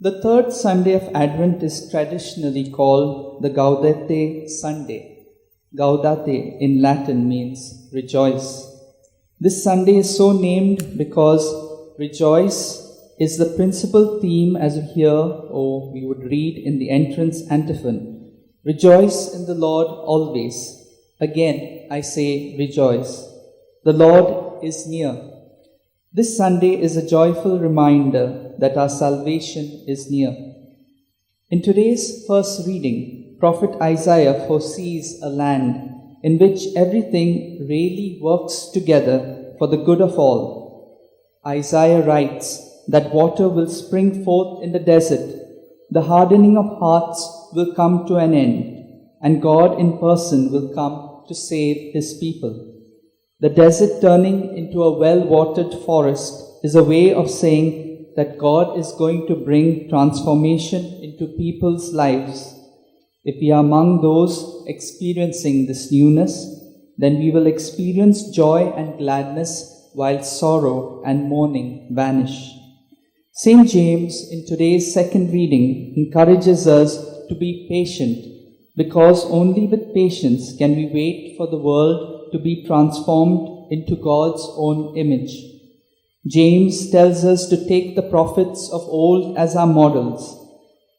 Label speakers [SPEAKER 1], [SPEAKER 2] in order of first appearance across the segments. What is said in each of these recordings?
[SPEAKER 1] The third Sunday of Advent is traditionally called the Gaudete Sunday. Gaudete in Latin means rejoice. This Sunday is so named because rejoice is the principal theme as we hear or we would read in the entrance antiphon. Rejoice in the Lord always. Again, I say rejoice. The Lord is near. This Sunday is a joyful reminder that our salvation is near. In today's first reading, Prophet Isaiah foresees a land in which everything really works together for the good of all. Isaiah writes that water will spring forth in the desert, the hardening of hearts will come to an end, and God in person will come to save his people. The desert turning into a well-watered forest is a way of saying that God is going to bring transformation into people's lives. If we are among those experiencing this newness, then we will experience joy and gladness while sorrow and mourning vanish. St. James, in today's second reading, encourages us to be patient, because only with patience can we wait for the world to be transformed into God's own image. James tells us to take the prophets of old as our models.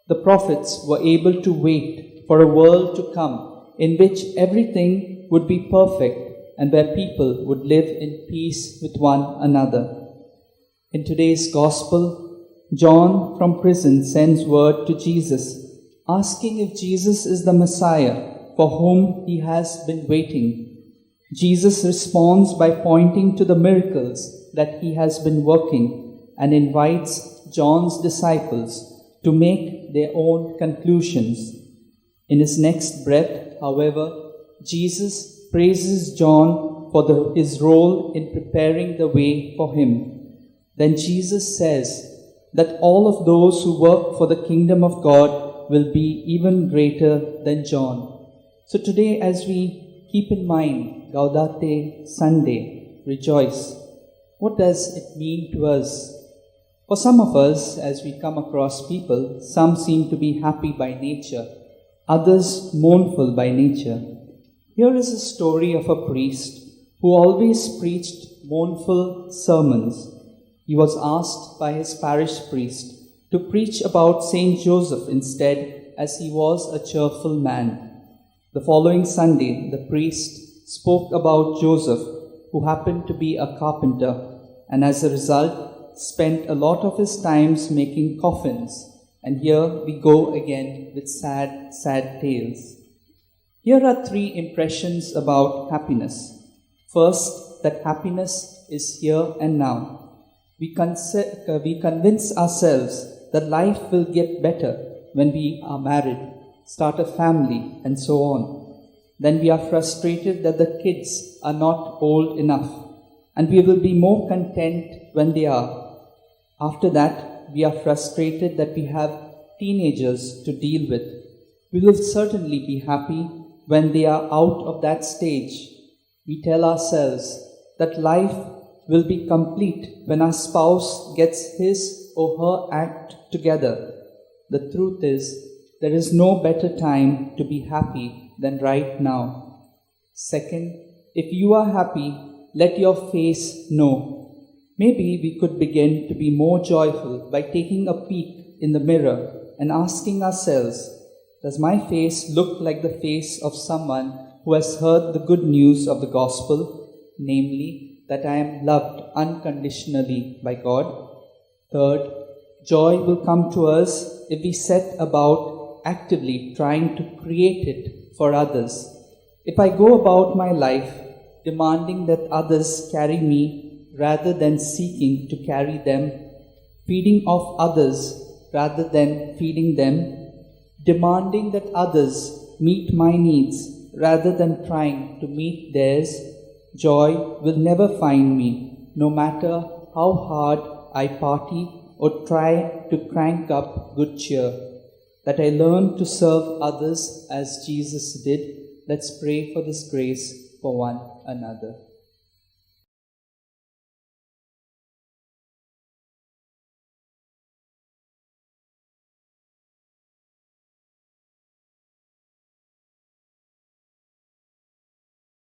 [SPEAKER 1] The prophets were able to wait for a world to come in which everything would be perfect and where people would live in peace with one another. In today's Gospel, John from prison sends word to Jesus, asking if Jesus is the Messiah for whom he has been waiting. Jesus responds by pointing to the miracles that he has been working and invites John's disciples to make their own conclusions. In his next breath, however, Jesus praises John for his role in preparing the way for him. Then Jesus says that all of those who work for the kingdom of God will be even greater than John. So today, as we keep in mind Gaudete Sunday, rejoice, what does it mean to us? For some of us, as we come across people, some seem to be happy by nature, others mournful by nature. Here is a story of a priest who always preached mournful sermons. He was asked by his parish priest to preach about Saint Joseph instead, as he was a cheerful man. The following Sunday, the priest spoke about Joseph, who happened to be a carpenter, and as a result, spent a lot of his times making coffins. And here we go again with sad, sad tales. Here are three impressions about happiness. First, that happiness is here and now. We convince ourselves that life will get better when we are married, start a family, and so on. Then we are frustrated that the kids are not old enough, and we will be more content when they are. After that, we are frustrated that we have teenagers to deal with. We will certainly be happy when they are out of that stage. We tell ourselves that life will be complete when our spouse gets his or her act together. The truth is, there is no better time to be happy than right now. Second, if you are happy, let your face know. Maybe we could begin to be more joyful by taking a peek in the mirror and asking ourselves, does my face look like the face of someone who has heard the good news of the gospel, namely, that I am loved unconditionally by God? Third, joy will come to us if we set about actively trying to create it for others. If I go about my life demanding that others carry me rather than seeking to carry them, feeding off others rather than feeding them, demanding that others meet my needs rather than trying to meet theirs, joy will never find me, no matter how hard I party or try to crank up good cheer. That I learn to serve others as Jesus did. Let's pray for this grace for one another.